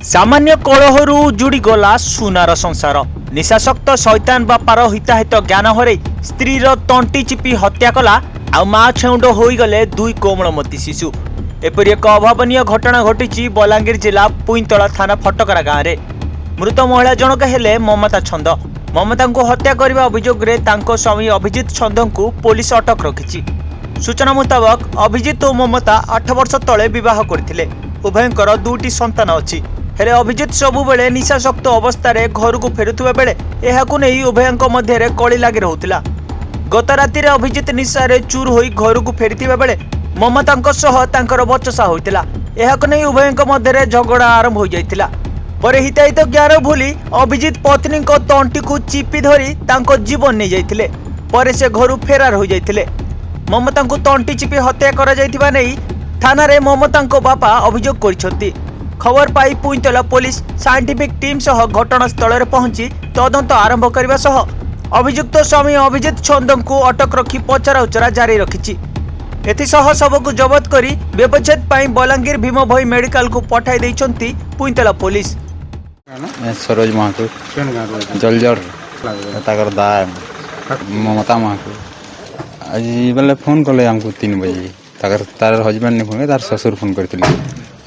सामान्य कलहरु जुड़ीगला सुनार संसार निशाशक्त शैतान बापार हिताहित ज्ञान हरै स्त्रीर तंटी चिपी हत्या कला आ माँ छेउंड होईगले दुई कोमलमती शिशु। एपरि एक अभावनीय घटना घटी बलांगीर जिला पुईतला थाना फटकरा गाँव में। मृत महिला जनक हेले ममता छंद। ममता को हत्या करने अभियोग रे तांको स्वामी अभिजित छंद को पुलिस अटक रखी। सूचना मुताबक अभिजित और ममता 8 वर्ष तले बह करथिले। उभयंकर दुईटी संतान अछि। हेले अभिजित सबुबेले निशाशक्त अवस्था घर को फेरुवा बेले एहाकु नहीं उभयंक मध्य कली लगी रहुतिला। गत राति अभिजित निशारे चूर होई घर को फेरिथिबा बेले ममता तांकर बचसा होइतिला। एहाकु नहीं उभयंक मध्य झगड़ा आरंभ हो जाइतिला। पर हिताहित ज्ञान भूली अभिजित पत्नी तंटी को चिपी धरी तांको जीवन नहीं जाइतिले। पर से घर फेरार हो जाइतिले। ममता को तंटी चिपी हत्या करा जाइतिबा नहीं थाना रे ममता बापा अभियोग करिसथि। खबर पाई पुईतला पुलिस साइंटिफिक टीम सह घटनास्थल में पहुंची तदंत आरंभ करने सह अभियुक्त स्वामी अभिजित छंद को अटक रखी पचराउचरा जारी रखी। एथिसह सबको जबत करी व्यवच्छेद पाई बलांगीर भीम भई मेडिकल को पठाई देइछंती पुईतला पुलिस। सरोज महाकु जलजर ताकर दा ममता महाकु आज बेले फोन कले हमको 3 बजे तार हजबैंड ने फोन तार ससुर फोन करथिले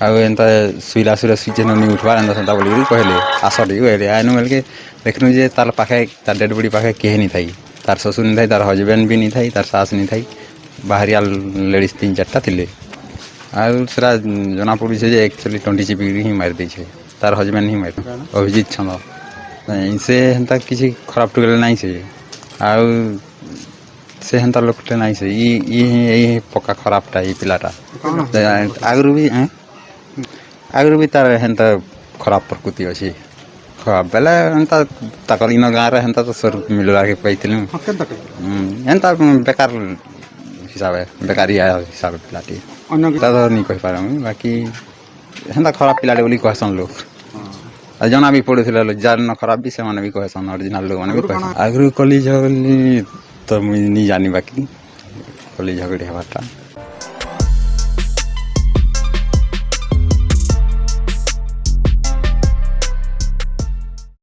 आउ एंता सुइला स्विच नहीं उठवा एंता संता बोली कहले आस टे आनु बेल के देखनु जे तार पाखे तार डेड बॉडी पाखे केहे नहीं थाई। तार ससुर नहीं थाई, तार हजबैंड भी नहीं थाई, तार सास नहीं थाई, बाहरिया लेडीज 3-4टा थिले। आउ सेरा जना पड़ी जे एक्चुअली 20 चिपी ही मार दै छे। तार हजबैंड ही मार अभिजित छंद से हेंता किसी खराब टुगले नहीं से आउ से हेंता लोकटे नहीं से ई पक्का खराबटा ई पिलाटा आगु भी तार हेंता खराब प्रकृति अच्छी खराब बेले हेंता ताकर इन गाँव रे हेंता तो सर मिलला के पाइथिलु हेंता बेकार हिसाब बेकारी हिसाब पिलाटी तो नहीं कह पार बाकी हेंता खराब पिलाटे बोली कहसन लोग जना भी पड़े जार न खराब भी से माने भी कहसन ओरिजिनल लोग माने भी कहसन आगु कली झगली तो मुई नहीं जानी बाकी कली झगड़ी हवाटा।